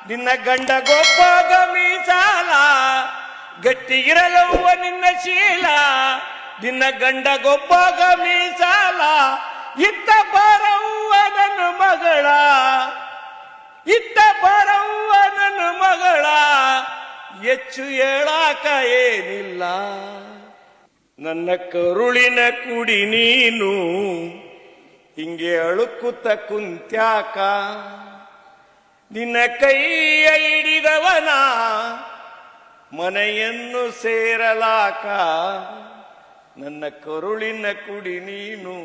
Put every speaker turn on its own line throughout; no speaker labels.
ನಿನ್ನ ಗಂಡ ಗೊಪ್ಪಾಗ ಮೀಸಾಲ ಗಟ್ಟಿ ಇರಲವ್ವ ನಿನ್ನ ಶೀಲ ನಿನ್ನ ಗಂಡ ಗೊಪ್ಪಾಗ ಮೀಸಾಲ ಇತ್ತ ಬಾರವ್ವ ನನ್ನ ಮಗಳ ಇತ್ತ ಬಾರವ್ವ ನನ್ನ ಮಗಳ ಹೆಚ್ಚು ಹೇಳಾಕ ಏನಿಲ್ಲ ನನ್ನ ಕರುಳಿನ ಕುಡಿ ನೀನು ಹಿಂಗೆ ಅಳುಕುತ್ತ ಕುಂತ್ಯಾಕ ನಿನ್ನ ಕೈಯ ಹಿಡಿದವನ ಮನೆಯನ್ನು ಸೇರಲಾಕ ನನ್ನ ಕರುಳಿನ ಕುಡಿ ನೀನು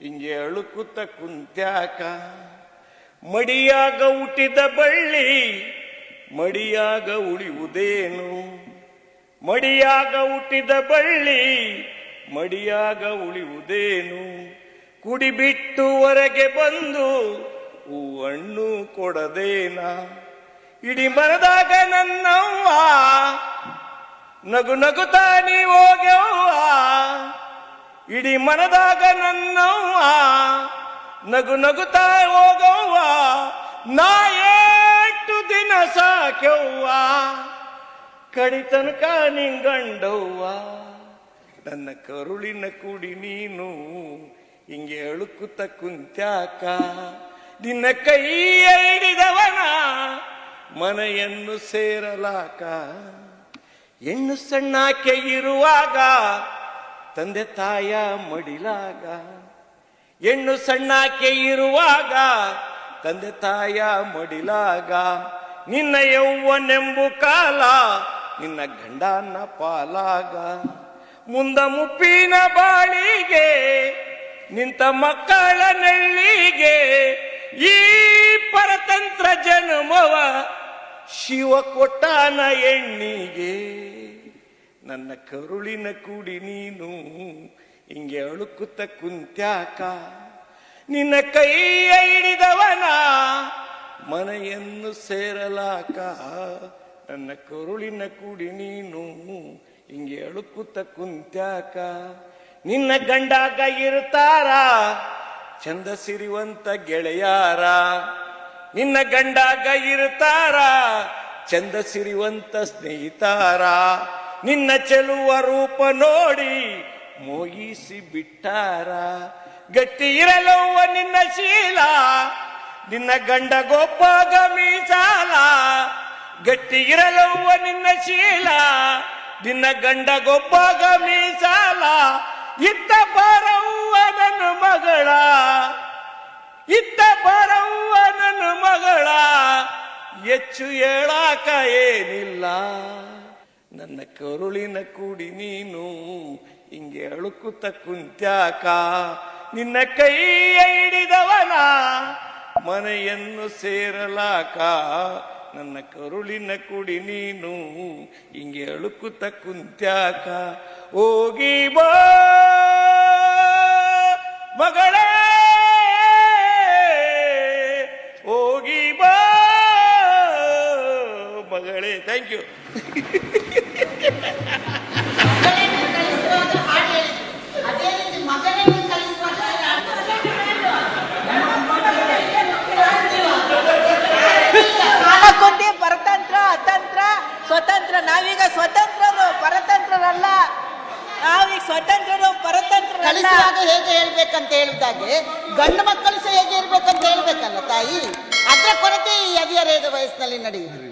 ಹಿಂಗೆ ಅಳುಕುತ್ತ ಕುಂತ್ಯಾಕ ಮಡಿಯಾಗ ಹುಟ್ಟಿದ ಬಳ್ಳಿ ಮಡಿಯಾಗ ಉಳಿಯುವುದೇನು ಮಡಿಯಾಗ ಹುಟ್ಟಿದ ಬಳ್ಳಿ ಮಡಿಯಾಗ ಉಳಿಯುವುದೇನು ಕುಡಿಬಿಟ್ಟು ಹೊರಗೆ ಬಂದು ಹಣ್ಣು ಕೊಡದೇನ ಇಡೀ ಮರದಾಗ ನನ್ನವ್ವ ನಗು ನಗುತ್ತಾ ನೀ ಹೋಗ್ಯವ್ವ ಇಡೀ ಮನದಾಗ ನನ್ನವ್ವ ನಗು ನಗುತ್ತಾ ಹೋಗವ್ವ ನಾ ಎಷ್ಟು ದಿನ ಸಾಕ್ಯವ್ವ ಕಡಿತನಕ ನಿಂಗಂಡವ್ವ ನನ್ನ ಕರುಳಿನ ಕುಡಿ ನೀನು ಹಿಂಗೆ ಅಳುಕುತ್ತ ಕುಂತ್ಯಾಕ ನಿನ್ನ ಕೈಯ ಹಿಡಿದವನ ಮನೆಯನ್ನು ಸೇರಲಾಕ ಹೆಣ್ಣು ಸಣ್ಣಾಕೆ ಇರುವಾಗ ತಂದೆ ತಾಯ ಮಡಿಲಾಗ ಹೆಣ್ಣು ಸಣ್ಣಾಕೆ ಇರುವಾಗ ತಂದೆ ತಾಯ ಮಡಿಲಾಗ ನಿನ್ನ ಯೌವನೆಂಬು ಕಾಲ ನಿನ್ನ ಗಂಡನ ಪಾಲಾಗ ಮುಂದ ಮುಪ್ಪಿನ ಬಾಳಿಗೆ ನಿಂತ ಮಕ್ಕಳ ನೆಳ್ಳಿಗೆ ಈ ಪರತಂತ್ರ ಜನ್ಮವ ಶಿವ ಕೊಟ್ಟಾನ ಎಣ್ಣಿಗೆ ನನ್ನ ಕರುಳಿನ ಕುಡಿ ನೀನು ಹಿಂಗೆ ಅಳುಕುತ್ತ ಕುಂತ್ಯಾಕ ನಿನ್ನ ಕೈಯ ಹಿಡಿದವನ ಮನೆಯನ್ನು ಸೇರಲಾಕ ನನ್ನ ಕರುಳಿನ ಕುಡಿ ನೀನು ಹಿಂಗೆ ಅಳುಕುತ್ತ ಕುಂತ್ಯಾಕ ನಿನ್ನ ಗಂಡಾಗ ಇರ್ತಾರ ಚಂದ ಸಿರಿವಂತ ಗೆಳೆಯಾರ ನಿನ್ನ ಗಂಡಾಗ ಇರ್ತಾರ ಚಂದ ಸಿರಿವಂತ ಸ್ನೇಹಿತಾರ ನಿನ್ನ ಚೆಲುವ ರೂಪ ನೋಡಿ ಮೋಗಿಸಿ ಬಿಟ್ಟಾರ ಗಟ್ಟಿ ಇರಲವ್ವ ನಿನ್ನ ಶೀಲ ನಿನ್ನ ಗಂಡ ಗೊಪ್ಪಾಗ ಮೀಸಾಲ ಗಟ್ಟಿ ಇರಲವ್ವ ನಿನ್ನ ಶೀಲ ನಿನ್ನ ಗಂಡ ಗೊಪ್ಪಾಗ ಮೀಸಾಲ ಇತ್ತ ಬಾರವ್ವ ನನ್ನ ಮಗಳ ಇತ್ತ ಬಾರವ್ವ ನನ್ನ ಮಗಳ ಹೆಚ್ಚು ಹೇಳಾಕ ಏನಿಲ್ಲ ನನ್ನ ಕರುಳಿನ ಕುಡಿ ನೀನು ಹಿಂಗೆ ಅಳುಕುತ್ತ ಕುಂತ್ಯಾಕ ನಿನ್ನ ಕೈಯ ಹಿಡಿದವನ ಮನೆಯನ್ನು ಸೇರಲಾಕ ನನ್ನ ಕರುಳಿನ ಕುಡಿ ನೀನು ಹಿಂಗೆ ಅಳುಕುತ್ತ ಕುಂತ್ಯಾಕ ಹೋಗಿ ಬಾ ಮಗಳೇ ಹೋಗಿ ಬಾ ಮಗಳೇ. Thank you.
ಕಾಲಕ್ಕೊಂದೇ ಪರತಂತ್ರ ಅತಂತ್ರ ಸ್ವತಂತ್ರ. ನಾವೀಗ ಸ್ವತಂತ್ರರು, ಪರತಂತ್ರರಲ್ಲ. ನಾವೀಗ ಸ್ವತಂತ್ರರು, ಪರತಂತ್ರರಲ್ಲ.
ಕಲಿಸುವಾಗ ಹೇಗೆ ಹೇಳ್ಬೇಕಂತ ಹೇಳಿದಾಗೆ ಗಂಡು ಮಕ್ಕಳು ಸಹ ಹೇಗೆ ಇರ್ಬೇಕಂತ ಹೇಳ್ಬೇಕಲ್ಲ ತಾಯಿ. ಅದ್ರ ಕೊರತೆ ಈ ಹದಿಹರೆಯದ ವಯಸ್ಸಿನಲ್ಲಿ ನಡೆಯುವುದು.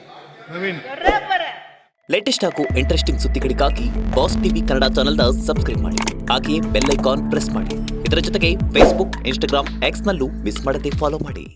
ಲೇಟೆಸ್ಟ್ ಹಾಗೂ ಇಂಟ್ರೆಸ್ಟಿಂಗ್ ಸುದ್ದಿಗಳಿಗಾಗಿ ಬಾಸ್ ಟಿವಿ ಕನ್ನಡ ಚಾನೆಲ್ನ ಸಬ್ಸ್ಕ್ರೈಬ್ ಮಾಡಿ. ಹಾಗೆಯೇ ಬೆಲ್ ಐಕಾನ್ ಪ್ರೆಸ್ ಮಾಡಿ. ಇದರ ಜೊತೆಗೆ ಫೇಸ್ಬುಕ್, ಇನ್ಸ್ಟಾಗ್ರಾಮ್, ಎಕ್ಸ್ ನಲ್ಲೂ ಮಿಸ್ ಮಾಡದೆ ಫಾಲೋ ಮಾಡಿ.